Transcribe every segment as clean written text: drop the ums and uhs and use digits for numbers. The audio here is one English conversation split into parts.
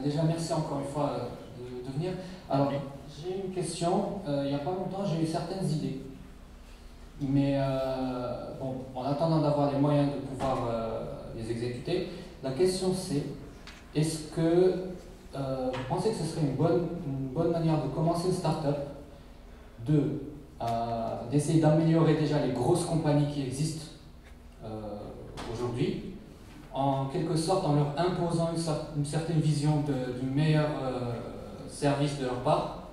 Déjà, merci encore une fois de venir. Alors, j'ai une question. Il n'y a pas longtemps, j'ai eu certaines idées. Mais bon, en attendant d'avoir les moyens de pouvoir les exécuter, la question c'est, est-ce que vous pensez que ce serait une bonne manière de commencer une start-up, d'essayer d'améliorer déjà les grosses compagnies qui existent aujourd'hui, en quelque sorte en leur imposant une certaine vision du meilleur service de leur part.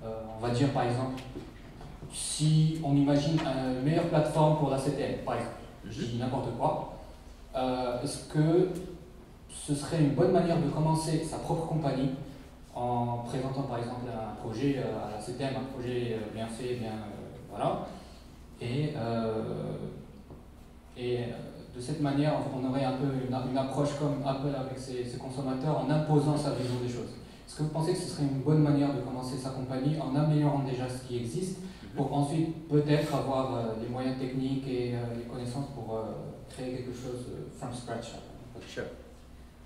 On va dire par exemple, si on imagine une meilleure plateforme pour la CTM, par exemple, je dis n'importe quoi, est-ce que ce serait une bonne manière de commencer sa propre compagnie en présentant par exemple un projet à la CTM, un projet bien fait, voilà, et de cette manière, on aurait un peu une approche comme Apple avec ses consommateurs en imposant sa vision des choses. Est-ce que vous pensez que ce serait une bonne manière de commencer sa compagnie en améliorant déjà ce qui existe pour ensuite peut-être avoir les moyens techniques et les connaissances pour créer quelque chose from scratch? Sure.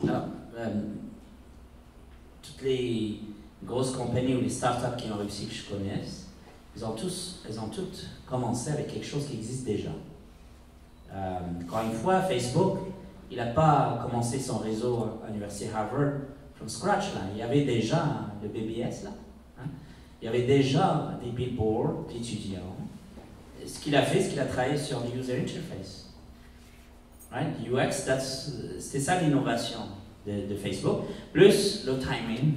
Alors, toutes les grosses compagnies ou les startups qui ont réussi que je connaisse, elles ont toutes commencé avec quelque chose qui existe déjà. Encore une fois, Facebook, il n'a pas commencé son réseau à l'université Harvard from scratch. Là. Il y avait déjà le BBS, là. Hein? Il y avait déjà des billboards d'étudiants. Ce qu'il a fait, c'est qu'il a travaillé sur le user interface. Right? UX, c'était ça l'innovation de Facebook. Plus le timing.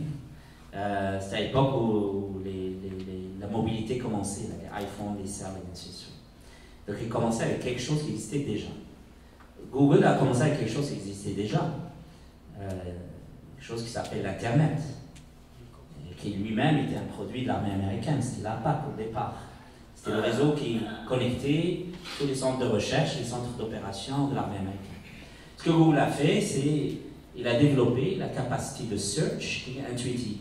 C'était à l'époque où la mobilité commençait, là, les iPhones, les serveurs, et ainsi de suite. Donc il commençait avec quelque chose qui existait déjà. Google a commencé avec quelque chose qui existait déjà. Quelque chose qui s'appelle l'Internet. Qui lui-même était un produit de l'armée américaine. C'était l'APAC au départ. C'était le réseau qui connectait tous les centres de recherche, les centres d'opération de l'armée américaine. Ce que Google a fait, c'est qu'il a développé la capacité de search qui est intuitive.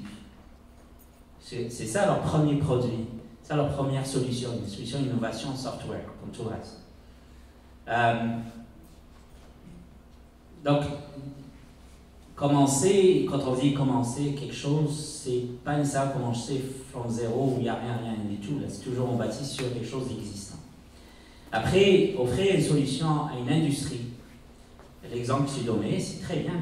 C'est ça leur premier produit. C'est leur première solution, une solution d'innovation en software, comme tout le reste. Donc, quand on dit commencer quelque chose, c'est pas nécessairement commencer from zéro où il n'y a rien du tout. C'est toujours on bâtit sur quelque chose d'existant. Après, offrir une solution à une industrie. L'exemple que j'ai donné, c'est très bien.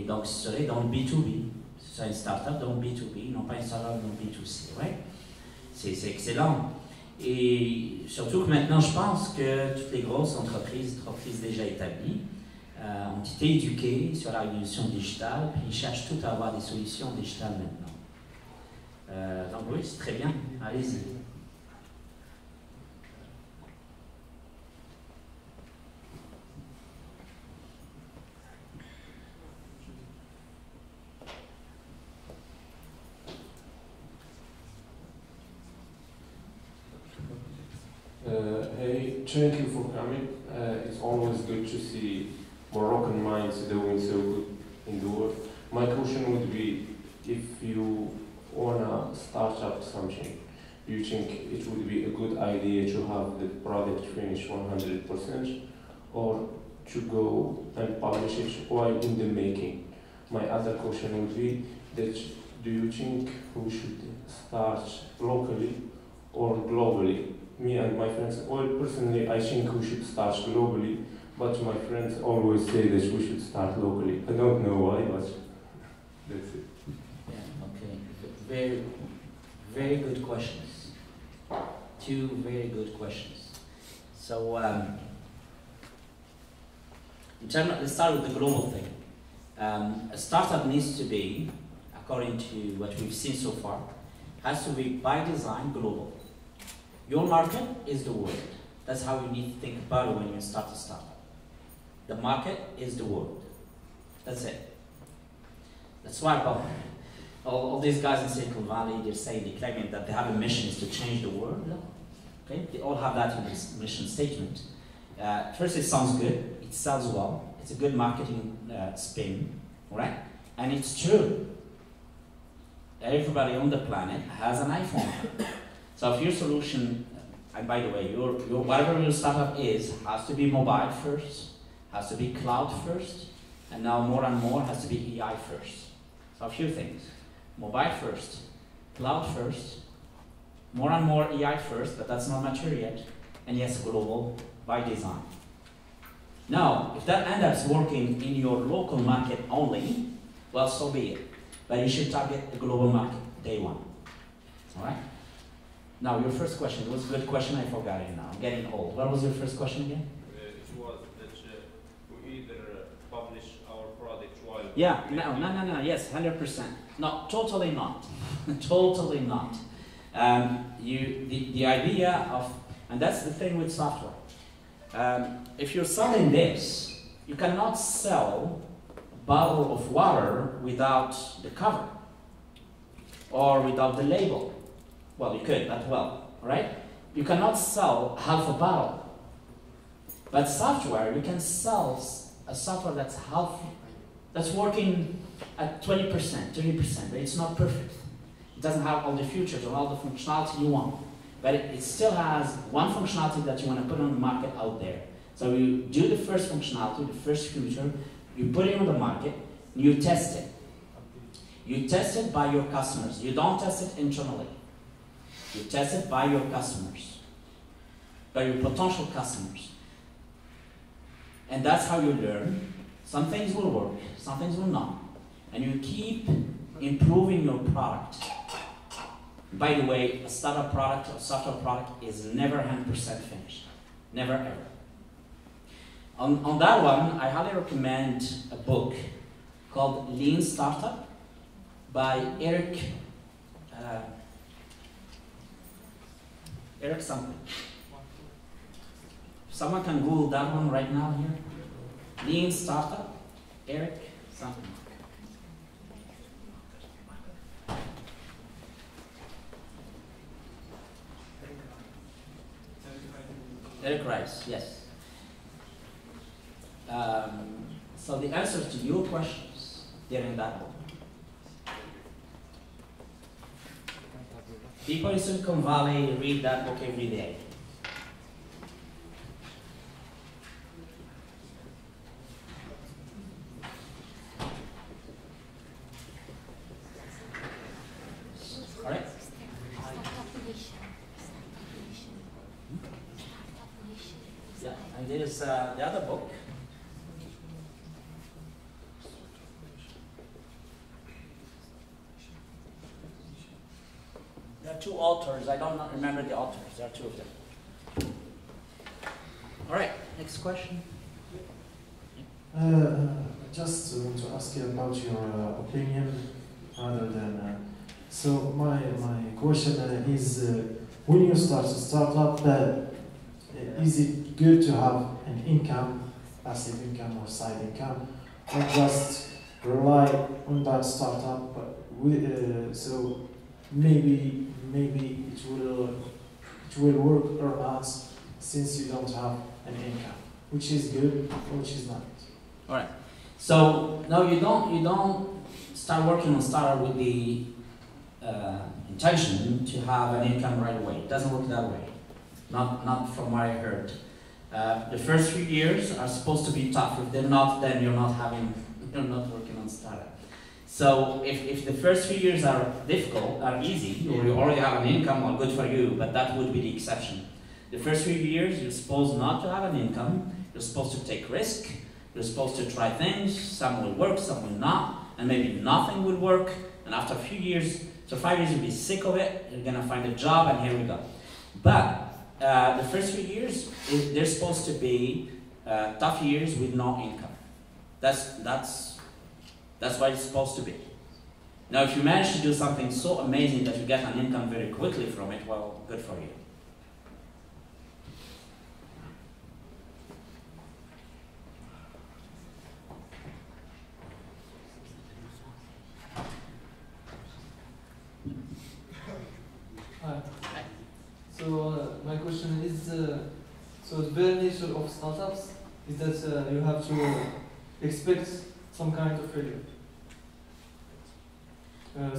Donc, ce serait dans le B2B. Ce serait une start-up dans le B2B, non pas une start-up dans le B2C. Ouais? C'est excellent. Et surtout que maintenant, je pense que toutes les grosses entreprises déjà établies, ont été éduquées sur la révolution digitale, puis ils cherchent toutes à avoir des solutions digitales maintenant. Donc oui, c'est très bien. Allez-y. Hey, thank you for coming. It's always good to see Moroccan minds doing so good in the world. My question would be, if you wanna start up something, do you think it would be a good idea to have the product finished 100% or to go and publish it while in the making? My other question would be that do you think we should start locally or globally? Me and my friends, well, personally, I think we should start globally, but my friends always say that we should start locally. I don't know why, but that's it. Yeah, okay. Very, very good questions. Two very good questions. So, let's start with the global thing. A startup needs to be, according to what we've seen so far, has to be by design global. Your market is the world. That's how you need to think about it when you start a startup. The market is the world. That's it. That's why all these guys in Silicon Valley, they're claiming that they have a mission is to change the world. Okay? They all have that in this mission statement. First, it sounds good. It sells well. It's a good marketing spin, right? And it's true. Everybody on the planet has an iPhone. So if your solution, and by the way, your whatever your startup is, has to be mobile first, has to be cloud first, and now more and more has to be AI first. So a few things. Mobile first, cloud first, more and more AI first, but that's not mature yet. And yes, global by design. Now, if that ends up working in your local market only, well, so be it. But you should target the global market day one. All right? Now, your first question. It was a good question. I forgot it now. I'm getting old. What was your first question again? It was that we either publish our product while... Yeah, no. Yes, 100%. No, totally not. Totally not. The idea of, and that's the thing with software. If you're selling this, you cannot sell a bottle of water without the cover or without the label. Well, you could, but well, right? You cannot sell half a bottle. But software, you can sell a software that's working at 20%, 30%, but it's not perfect. It doesn't have all the features or all the functionality you want. But it still has one functionality that you want to put on the market out there. So you do the first functionality, the first feature, you put it on the market, and you test it. You test it by your customers. You don't test it internally. You test it by your customers, by your potential customers. And that's how you learn. Some things will work, some things will not. And you keep improving your product. By the way, a startup product or software product is never 100% finished. Never ever. On that one, I highly recommend a book called Lean Startup by Eric something. Someone can Google that one right now here. Lean Startup, Eric something. Eric Rice, yes. So the answers to your questions, they're in that book. People in Silicon Valley read that book every day. Correct? Yeah, and there is the other book. There are two authors. I don't remember the authors. There are two of them. All right, next question. Just want to ask you about your opinion rather than... so my question is, when you start a startup, is it good to have an income, passive income or side income, or just rely on that startup? So maybe it will work or not, since you don't have an income, which is good or which is not. All right. So no, you don't start working on startup with the intention to have an income right away. It doesn't work that way. Not from what I heard. The first few years are supposed to be tough. If they're not, then you're not working on startup. So if the first few years are difficult, are easy, or you already have an income, well, good for you, but that would be the exception. The first few years, you're supposed not to have an income. You're supposed to take risk. You're supposed to try things. Some will work, some will not, and maybe nothing will work. And after a few years, so 5 years, you'll be sick of it. You're gonna find a job, and here we go. But the first few years, they're supposed to be tough years with no income. That's what it's supposed to be. Now, if you manage to do something so amazing that you get an income very quickly from it, well, good for you. Hi. So my question is, so the very nature of startups is that you have to expect some kind of failure. I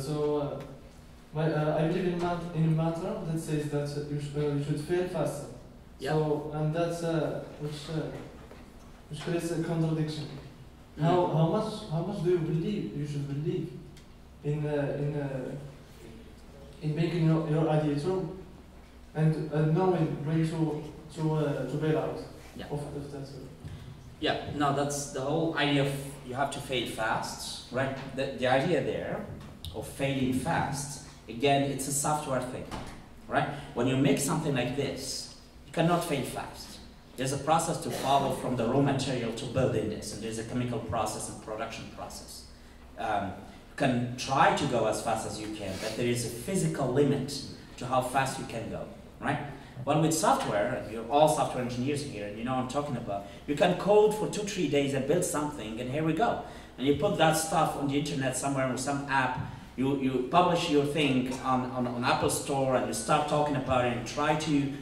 believe in a mantra that says that you should fail faster. Yeah. So, and that's which creates a contradiction. Mm. How much do you believe you should believe in making your idea true, and knowing when to bail out of that. Yeah, no, that's the whole idea of you have to fail fast, right? The idea there of failing fast, again, it's a software thing, right? When you make something like this, you cannot fail fast. There's a process to follow from the raw material to building this, and there's a chemical process and production process. You can try to go as fast as you can, but there is a physical limit to how fast you can go, right? Well, with software, you're all software engineers here, and you know what I'm talking about. You can code for 2-3 days and build something, and here we go. And you put that stuff on the internet somewhere with some app, you publish your thing on Apple Store, and you start talking about it and try to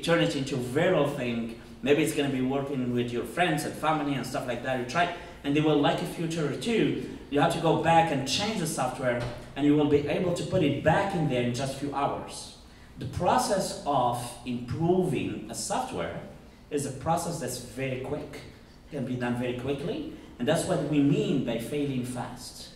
turn it into a viral thing. Maybe it's going to be working with your friends and family and stuff like that. You try, and they will like a future or two. You have to go back and change the software, and you will be able to put it back in there in just a few hours. The process of improving a software is a process that's very quick, can be done very quickly, and that's what we mean by failing fast.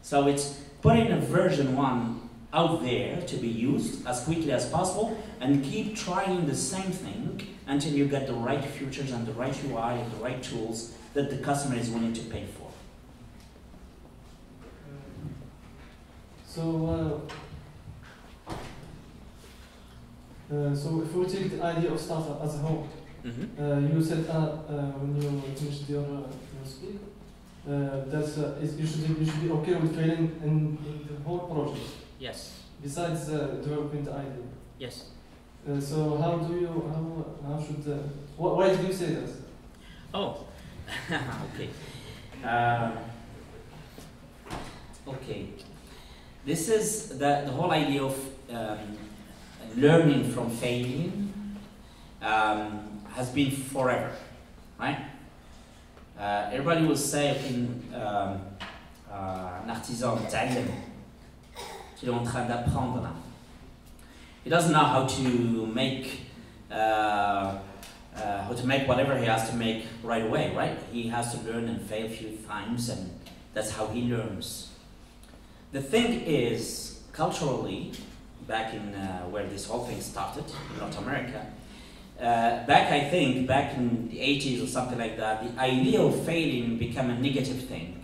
So it's putting a version 1 out there to be used as quickly as possible and keep trying the same thing until you get the right features and the right UI and the right tools that the customer is willing to pay for. So if we take the idea of startup as a whole, you said when you finished your speak that you should be okay with failing in the whole project. Yes. Besides developing the idea. Yes. So how should why did you say that? Oh, okay. Okay. This is the whole idea of learning from failing has been forever, right? Everybody will say un artisan d'allen, il est en train d'apprendre là. He doesn't know how to make whatever he has to make right away, right? He has to learn and fail a few times, and that's how he learns. The thing is, culturally, back in where this whole thing started, in North America, back in the 80s or something like that, the idea of failing became a negative thing.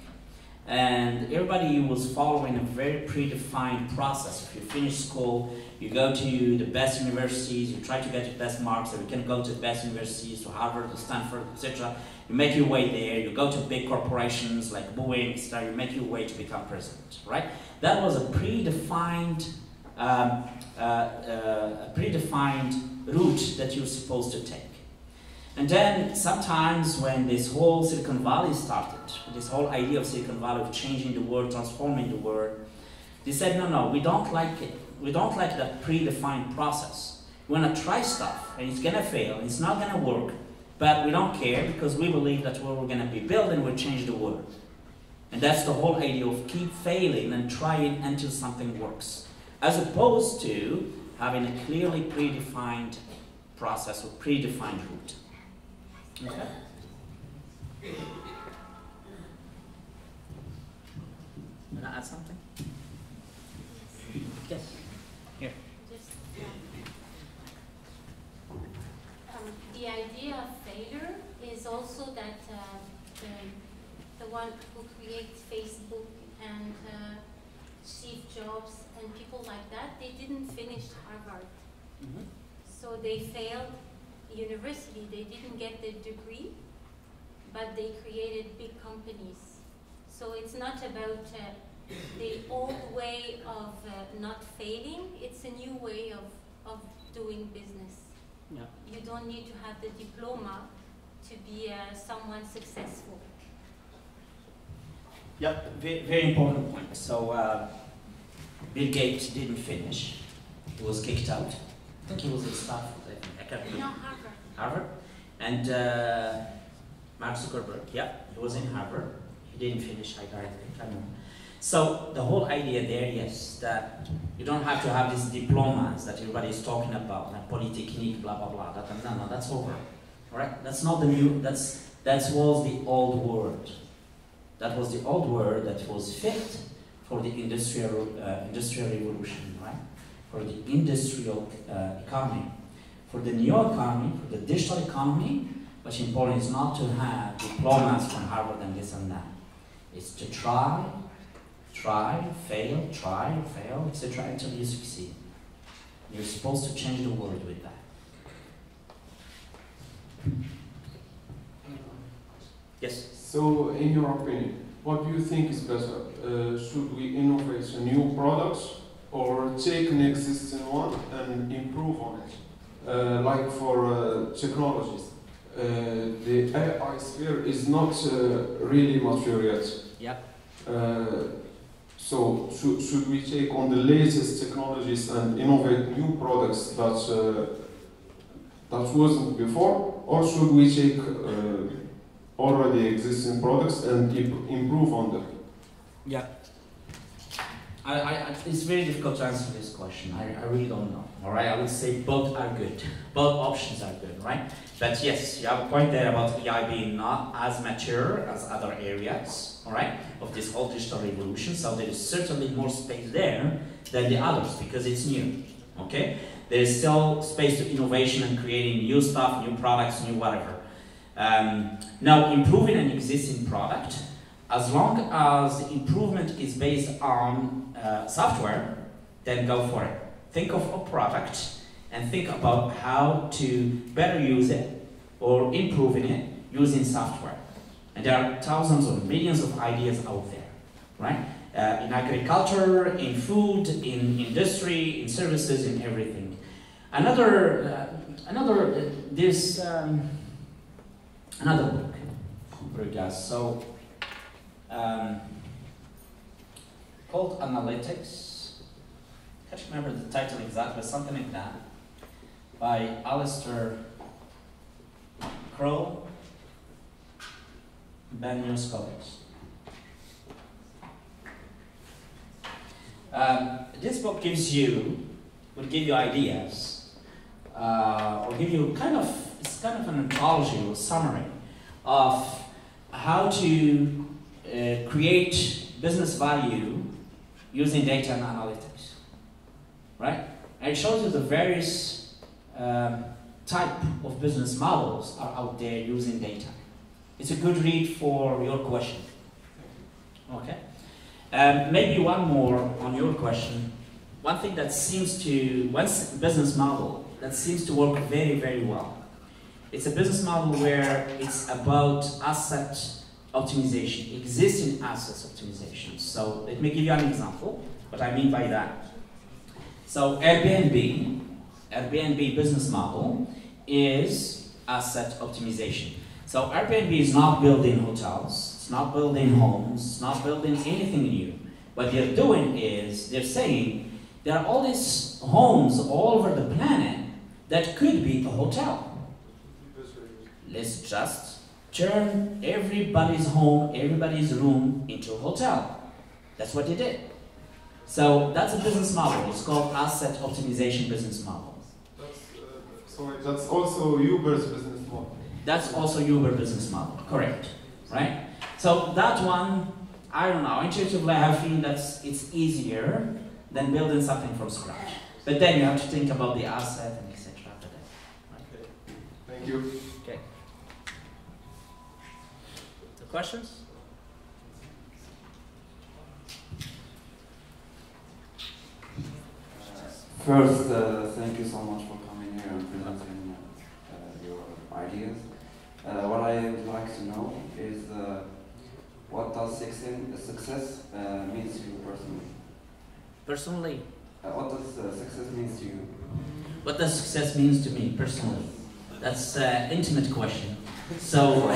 And everybody was following a very predefined process. If you finish school, you go to the best universities, you try to get the best marks, so you can go to the best universities, to Harvard, to Stanford, etc. You make your way there, you go to big corporations like Boeing, etc. You make your way to become president, right? That was a predefined route that you're supposed to take. And then sometimes when this whole Silicon Valley started, this whole idea of Silicon Valley of changing the world, transforming the world, they said, no, we don't like it. We don't like that predefined process. We want to try stuff, and it's going to fail, it's not going to work, but we don't care because we believe that what we're going to be building will change the world. And that's the whole idea of keep failing and trying until something works, as opposed to having a clearly predefined process or predefined route. Okay. Want to add something? Yes. Here. The idea of failure is also that the one who creates Facebook and Steve Jobs and people like that, they didn't finish Harvard. Mm-hmm. So they failed university, they didn't get the degree, but they created big companies. So it's not about the old way of not failing, it's a new way of doing business. Yeah. You don't need to have the diploma to be someone successful. Yeah, very important point. So Bill Gates didn't finish. He was kicked out. I think he was at Stanford. I can't remember. No, Harvard. Harvard. And Mark Zuckerberg, yeah, he was in Harvard. He didn't finish either, I think. I don't know. So the whole idea there, yes, that you don't have to have these diplomas that everybody is talking about, like Polytechnique, blah blah blah. No, that's over. All right, that's not the new. That was the old world. That was the old world that was fit for the industrial revolution, right? For the industrial economy. For the new economy, for the digital economy, what's important is not to have diplomas from Harvard and this and that. It's to try, fail, etc. until you succeed. You're supposed to change the world with that. Yes? So, in your opinion, what do you think is better? Should we innovate new products or take an existing one and improve on it? Like for technologies, the AI sphere is not really mature yet. Yep. So should we take on the latest technologies and innovate new products that wasn't before, or should we take already existing products and improve on them? Yeah. It's very difficult to answer this question. I really don't know. All right, I would say both are good. Both options are good, right? But yes, you have a point there about AI being not as mature as other areas, all right, of this whole digital revolution. So there is certainly more space there than the others because it's new, okay? There is still space to innovation and creating new stuff, new products, new whatever. Now, improving an existing product, as long as the improvement is based on software, then go for it. Think of a product and think about how to better use it or improving it using software. And there are thousands or millions of ideas out there, right? In agriculture, in food, in industry, in services, in everything. Another book, so called Analytics. I can't remember the title exactly, something like that, by Alistair Crow, Ben Scholars. This book will give you ideas, or give you it's kind of an anthology or summary of how to create business value using data and analytics, right? And it shows you the various type of business models are out there using data. It's a good read for your question. Okay. Maybe one more on your question. One business model that seems to work very, very well. It's a business model where it's about asset optimization, existing assets optimization. So let me give you an example, what I mean by that. So Airbnb business model is asset optimization. So Airbnb is not building hotels, it's not building homes, it's not building anything new. What they're doing is they're saying there are all these homes all over the planet that could be a hotel. Let's just turn everybody's home, everybody's room into a hotel. That's what they did. So that's a business model. It's called asset optimization business model. That's also Uber's business model. That's also Uber business model, correct, right? So that one, I don't know, intuitively I have a feeling that it's easier than building something from scratch. But then you have to think about the asset and etc. Okay. Thank you. Okay. The questions? First, thank you so much for coming here and presenting your ideas. What I would like to know is what does success mean to you personally? Personally? What does success mean to you? What does success mean to me personally? That's an intimate question. So,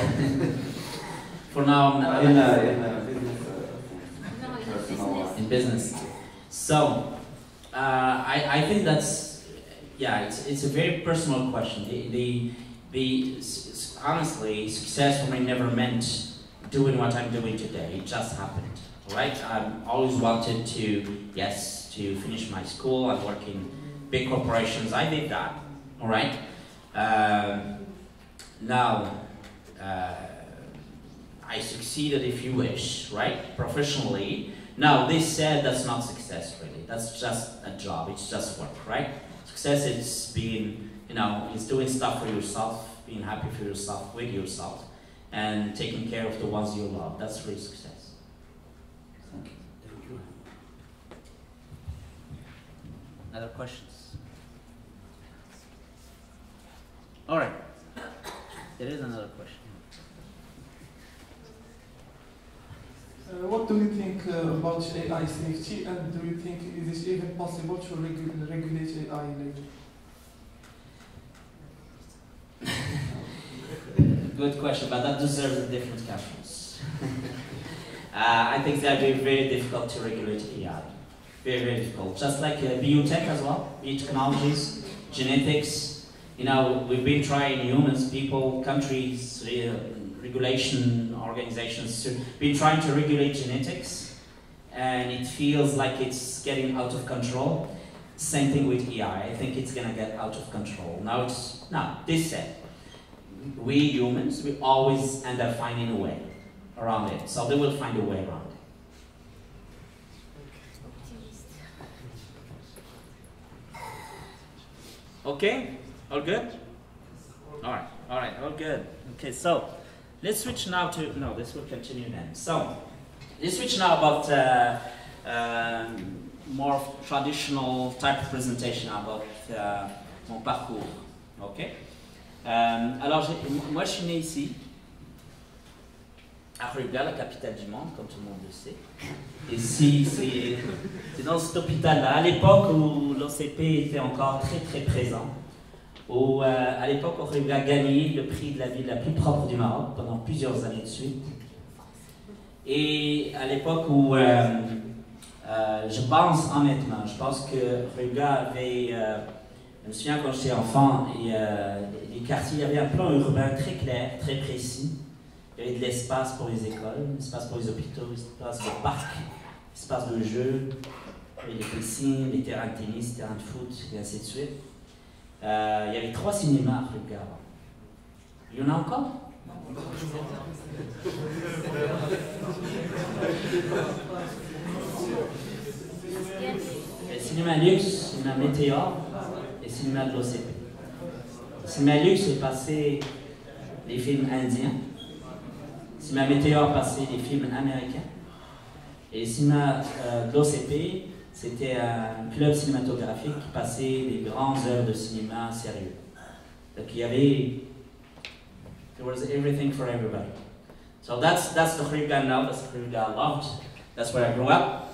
for now, in business, personal in business. So, I think that's, yeah, it's a very personal question. Honestly, success for me never meant doing what I'm doing today. It just happened, right? I always wanted to finish my school and work in big corporations. I did that, all right? Now, I succeeded, if you wish, right? Professionally, Now, this said, that's not success really. That's just a job. It's just work, right? Success is being, you know, is doing stuff for yourself, being happy for yourself, with yourself, and taking care of the ones you love. That's real success. Thank you. Thank you. Other questions? All right. There is another question. What do you think about AI safety, and do you think it is even possible to regulate AI later? Good question, but that deserves a different questions. I think that would be very difficult to regulate AI. Very, very difficult. Just like biotech as well, biotechnologies, genetics. You know, we've been trying humans, people, countries, regulation organizations, been trying to regulate genetics, and it feels like it's getting out of control. Same thing with AI. I think it's gonna get out of control. Now, this said, we humans, we always end up finding a way around it. So they will find a way around it. Okay, all good? All right, all good. Okay, so let's switch now to, no, this will continue then. So let's switch now about more traditional type of presentation about mon parcours. Okay? Alors, moi je suis né ici, à Rio, la capitale du monde, comme tout le monde le sait. Et ici, c'est dans cet hôpital-là, à l'époque où l'OCP était encore très très présent, où à l'époque Rio a gagné le prix de la ville la plus propre du Maroc pendant plusieurs années de suite. Et à l'époque où, je pense honnêtement, je pense que Rio avait... je me souviens quand j'étais enfant, et les quartiers, il y avait un plan urbain très clair, très précis. Il y avait de l'espace pour les écoles, l'espace pour les hôpitaux, l'espace de parcs, l'espace de jeux, les piscines, les terrains de tennis, les terrains de foot, et ainsi de suite. Il y avait 3 cinémas à Rio. Il y en a encore? Le cinéma luxe, le cinéma météore, et le cinéma de l'OCP. Le cinéma luxe, c'est passé les films indiens. Le cinéma météore passait les films américains. Et le cinéma de l'OCP, c'était un club cinématographique qui passait des grandes œuvres de cinéma sérieux. Donc il y avait, there was everything for everybody. So that's the Rio now, that's the Rio I loved. That's where I grew up.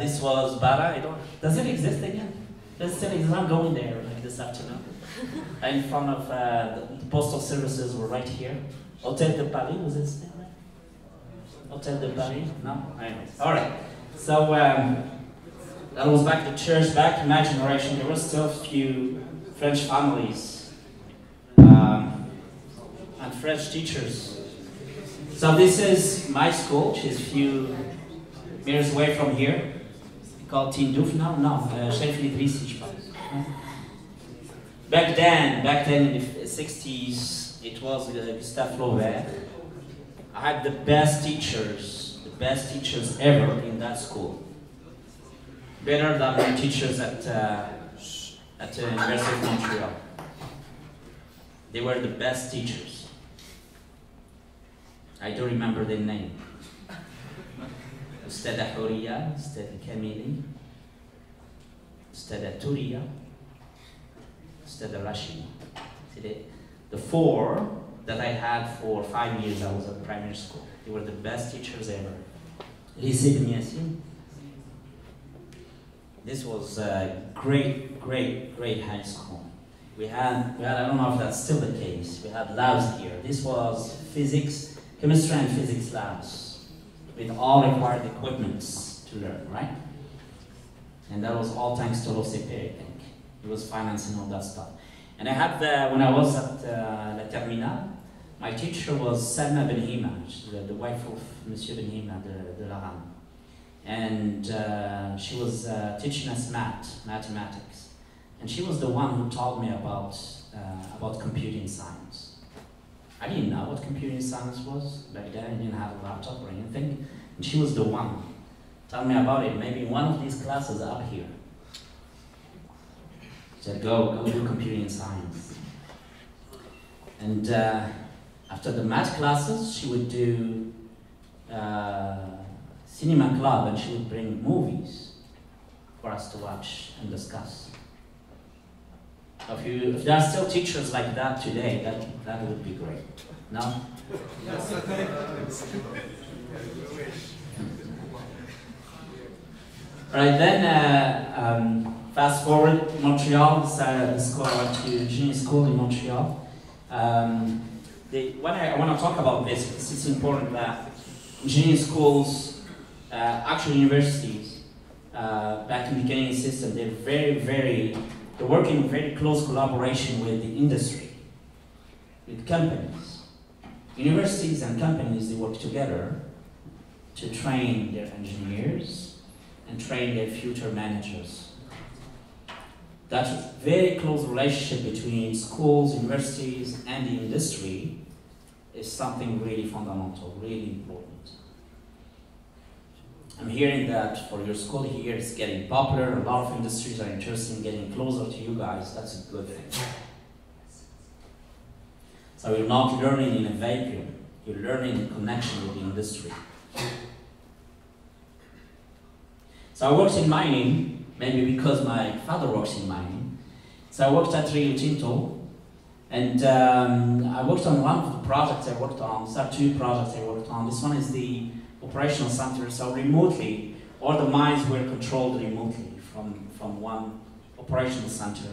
This was Bara. Does it exist again? Does it still exist? I'm going there like this afternoon. In front of the postal services were right here. Hôtel de Paris, was it still there? Hôtel de Paris? No? Anyways, all right. So that was back to church, back in my generation. There were still a few French families and French teachers. So this is my school, which is a few meters away from here. Called Tindouf now? No, Chef Idrissi, je pense. Back then in the 60s, it was Gustave Flaubert. I had the best teachers ever in that school. Better than my teachers at the University of Montreal. They were the best teachers. I don't remember their name. Ustad Horia, Ustad Kamili, Ustad Touria, Ustad Rashid. The 4 that I had for 5 years I was at primary school. They were the best teachers ever. Lycée Ben Yassine. This was a great high school. We had, I don't know if that's still the case, we had labs here. This was physics, chemistry and physics labs with all required equipments to learn, right? And that was all thanks to l'OCP, I think. It was financing all that stuff. And I had, when I was at La Terminale, my teacher was Salma Benhima, the wife of Monsieur Benhima de la Ram. And she was teaching us mathematics. And she was the one who taught me about computing science. I didn't know what computing science was back then. I didn't have a laptop or anything. And she was the one Tell me about it. Maybe one of these classes up here. Said, go do computing science. And after the math classes, she would do cinema club, and she would bring movies for us to watch and discuss. If there are still teachers like that today, that would be great. No? Right, then fast forward, Montreal, the school, I went to engineering school in Montreal. When I want to talk about this, because it's important that engineering schools, actually universities, back in the beginning system, they're working in very close collaboration with the industry, with companies. Universities and companies, they work together to train their engineers and train their future managers. That very close relationship between schools, universities, and the industry is something really fundamental, really important. I'm hearing that for your school here, it's getting popular. A lot of industries are interested in getting closer to you guys. That's a good thing. So you're not learning in a vacuum. You're learning in connection with the industry. So I worked in mining, maybe because my father works in mining. So I worked at Rio Tinto, and I worked on one of the projects I worked on. There are two projects I worked on. This one is the operational center. So remotely, all the mines were controlled remotely from one operational center.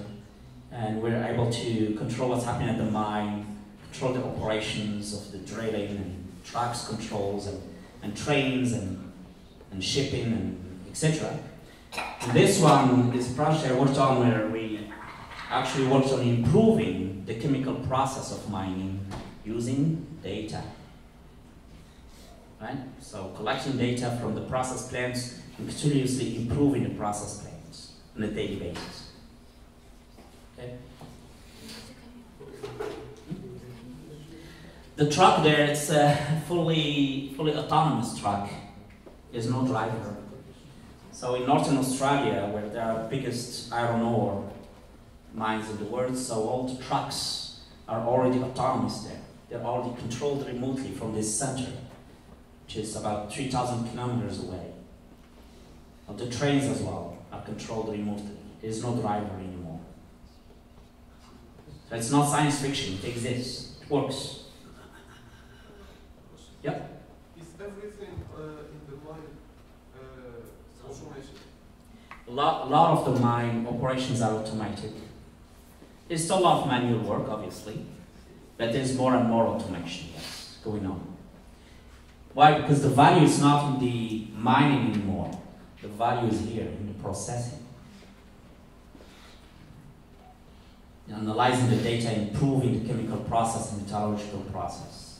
And we're able to control what's happening at the mine, control the operations of the drilling, and trucks controls, and trains, and shipping, and etc. This project I worked on, where we actually worked on improving the chemical process of mining using data. Right? So collecting data from the process plants and continuously improving the process plants on a daily basis. Okay? The truck there, it's a fully autonomous truck. There's no driver. So in Northern Australia, where there are biggest iron ore mines in the world, so all the trucks are already autonomous there. They're already controlled remotely from this center, which is about 3,000 kilometers away. And the trains as well are controlled remotely. There's no driver anymore. So it's not science fiction, it exists, it works. Yep. Is everything in the mine automation? A lot of the mine operations are automated. There's still a lot of manual work, obviously, but there's more and more automation, yes, going on. Why? Because the value is not in the mining anymore. The value is here, in the processing. Analyzing the data, improving the chemical process and metallurgical process.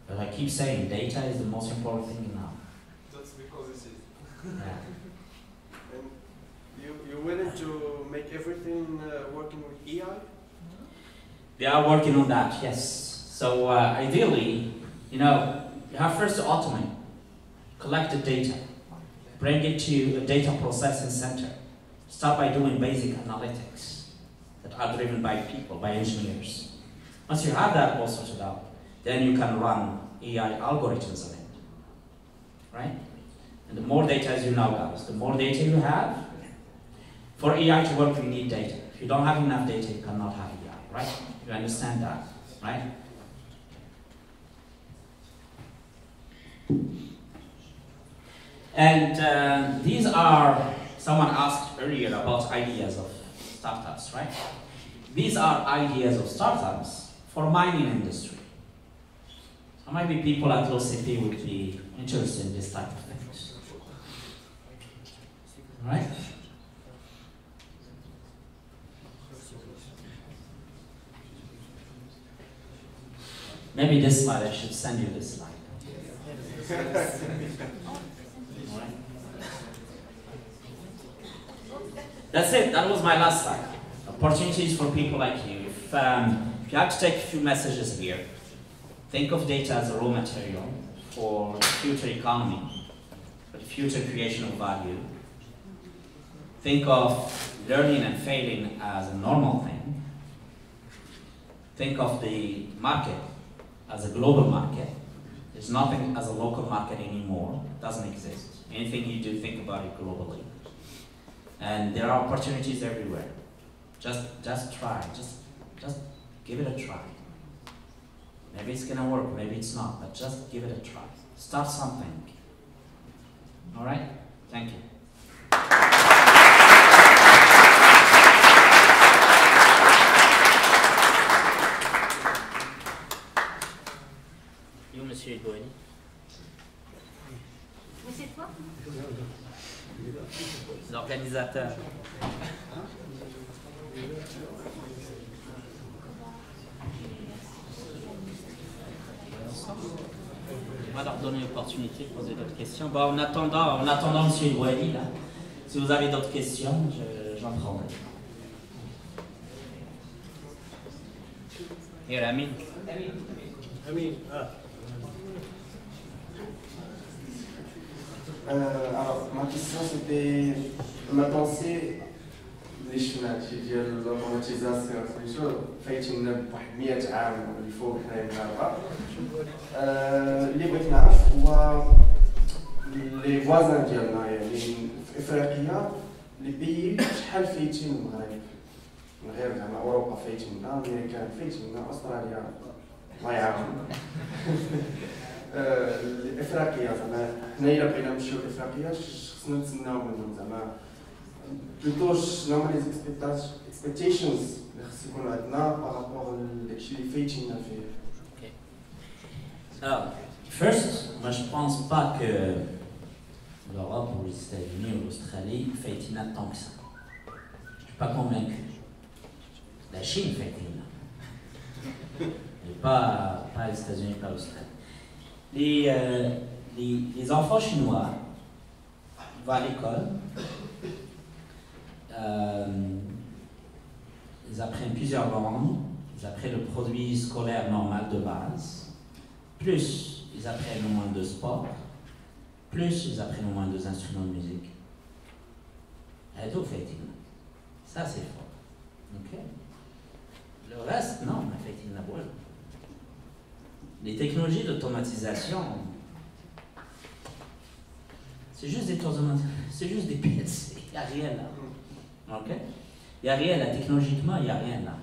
But I keep saying, data is the most important thing now. That's because it is. Yeah. And you're willing to make everything working with AI? They are working on that, yes. So ideally, you have first to automate, collect the data, bring it to a data processing center. Start by doing basic analytics that are driven by people, by engineers. Once you have that all sorted out, then you can run AI algorithms on it, right? And the more data, as you know, guys, the more data you have, for AI to work, you need data. If you don't have enough data, you cannot have AI, right? You understand that, right? And these are, someone asked earlier about ideas of startups, right? These are ideas of startups for mining industry. So maybe people at OCP would be interested in this type of things. Right? Maybe this slide, I should send you this slide. All right. That's it, that was my last slide. Opportunities for people like you. If you have to take a few messages here, think of data as a raw material for the future economy. But future creation of value. Think of learning and failing as a normal thing. Think of the market as a global market. There's nothing as a local market anymore. It doesn't exist. Anything you do, think about it globally. And there are opportunities everywhere. Just try. Just give it a try. Maybe it's gonna work, maybe it's not, but just give it a try. Start something. All right? Thank you. You, Monsieur El Bouhali. Mais c'est toi? L'organisateur. On va leur donner l'opportunité de poser d'autres questions. Bon, en attendant M. El Bouhali, là, si vous avez d'autres questions, j'en prendrai. Et Amin. Alors, ma question c'était ma pensée ليش ماشي ديال الأوتوماتيزاسيون سميتو فايتينا بواحد 100 عام الفوق حنايا المغاربة. اللي بغيت نعرف هو لي فوازان ديالنا يعني في إفريقيا لي بيي شحال فايتين المغرب من غير زعما أوروبا فايتينا، أمريكا فايتينا، أستراليا الله يعاون. إفريقيا زعما حنايا إلا بغينا نمشيو لإفريقيا خصنا نتسناو منهم زعما plutôt شنو هما لي expectations اللي خص يكونوا عندنا بارابور لداكشي اللي فايتينا فيه. Alors, first, moi je pense pas que l'Europe ou les États-Unis ou l'Australie faitina tant que ça. Je suis pas convaincu. La Chine faitina. Et pas les États-Unis, pas l'Australie. Les enfants chinois vont à l'école. Ils apprennent plusieurs langues, ils apprennent le produit scolaire normal de base, plus ils apprennent au moins de sport, plus ils apprennent au moins 2 instruments de musique. Et tout fait, ça c'est fort. Okay? Le reste, non, on a fait une boîte. Les technologies d'automatisation, c'est juste des pièces, il n'y a rien là. Ok? Il n'y a rien là, technologiquement, il n'y a rien là.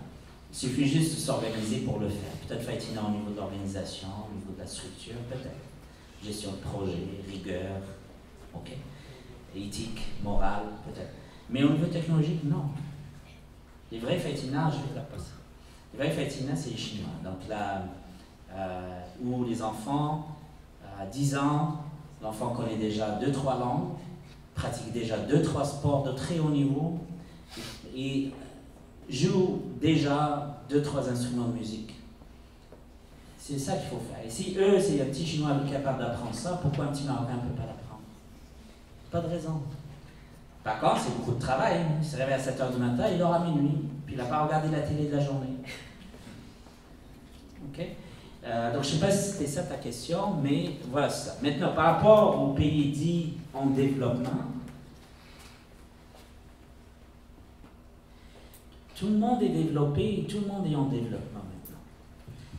Il suffit juste de s'organiser pour le faire. Peut-être Faitina au niveau de l'organisation, au niveau de la structure, peut-être. Gestion de projet, rigueur, ok? Éthique, morale, peut-être. Mais au niveau technologique, non. Les vrais Faitina, je vais la passer. Les vrais Faitina, c'est les Chinois. Donc là, où les enfants, à 10 ans, l'enfant connaît déjà 2-3 langues, pratique déjà 2-3 sports de très haut niveau, et joue déjà 2-3 instruments de musique. C'est ça qu'il faut faire. Et si eux, c'est un petit Chinois capable d'apprendre ça, pourquoi un petit Marocain ne peut pas l'apprendre? Pas de raison. Par contre, c'est beaucoup de travail. Il se réveille à 7h du matin, il dort à minuit, puis il n'a pas regardé la télé de la journée. Ok? Donc je ne sais pas si c'était ça ta question, mais voilà ça. Maintenant, par rapport aux pays dits en développement, tout le monde est développé et tout le monde est en développement maintenant.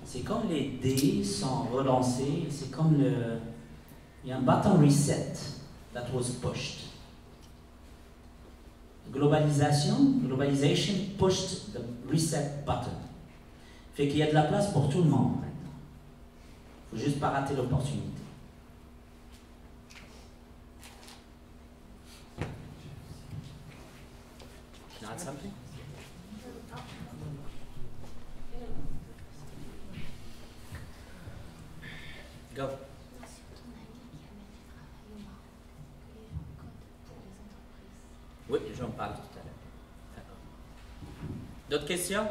C'est comme les dés sont relancés, c'est comme il y a un button reset that was pushed. Globalisation pushed the reset button. Fait qu'il y a de la place pour tout le monde maintenant. Il ne faut juste pas rater l'opportunité. Can I add something? Go. Oui, j'en parle tout à l'heure. D'autres questions?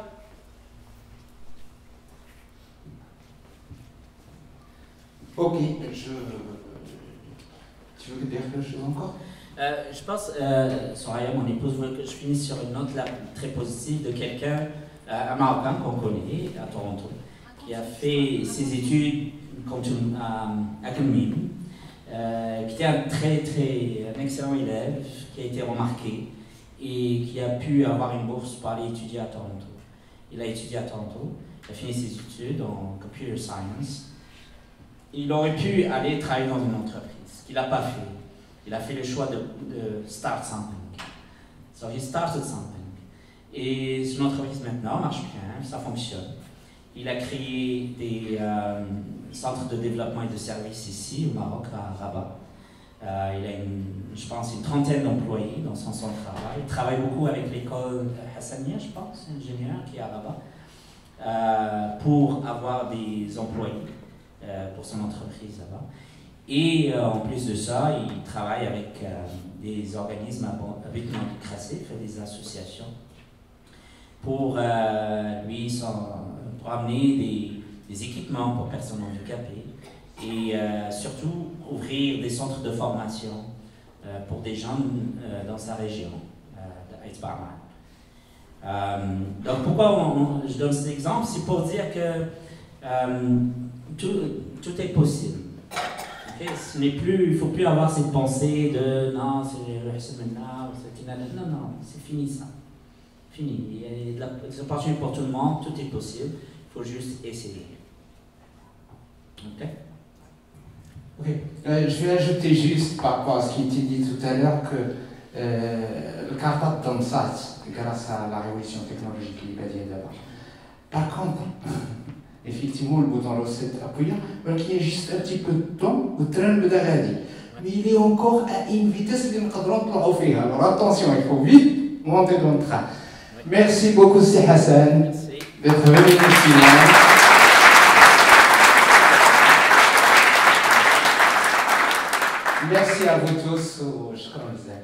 Ok, tu veux dire quelque chose encore? Je pense, Soraya, mon épouse, veut que je finisse sur une note là, très positive de quelqu'un, un Marocain qu'on connaît à Toronto, qui a fait ses études à Academy, qui était un excellent élève, qui a été remarqué et qui a pu avoir une bourse pour aller étudier à Toronto. Il a étudié à Toronto, il a fini ses études en computer science. Il aurait pu aller travailler dans une entreprise, ce qu'il n'a pas fait. Il a fait le choix de start something. So he started something. Et son entreprise maintenant marche bien, ça fonctionne. Il a créé des centres de développement et de services ici au Maroc, à Rabat. Il a je pense une trentaine d'employés dans son centre de travail. Il travaille beaucoup avec l'école Hassania, je pense, ingénieur qui est à Rabat, pour avoir des employés pour son entreprise là-bas. Et en plus de ça, il travaille avec des organismes à but non lucratif, des associations, pour pour amener des équipements pour personnes handicapées et surtout ouvrir des centres de formation pour des jeunes dans sa région, d'Aït-Barman. Donc pourquoi je donne cet exemple? C'est pour dire que tout est possible. Okay? Il ne faut plus avoir cette pensée de non, c'est le seminar, non, non, c'est fini ça. Fini. Il y a des opportunités pour tout le monde, tout est possible, il faut juste essayer. Ok? Ok. Je vais ajouter juste par rapport à ce qui a été dit tout à l'heure que le cartable dans le SAT, grâce à la révolution technologique qui est basée là-bas. Par contre, effectivement, le bouton recette appuyant, donc il y a juste un petit peu de temps, le train de Daradi. Mais il est encore à une vitesse qui nous offrir. Alors attention, il faut vite monter dans le train. Merci beaucoup, c'est Hassan, d'être venu ici. Merci à vous tous. Je commence à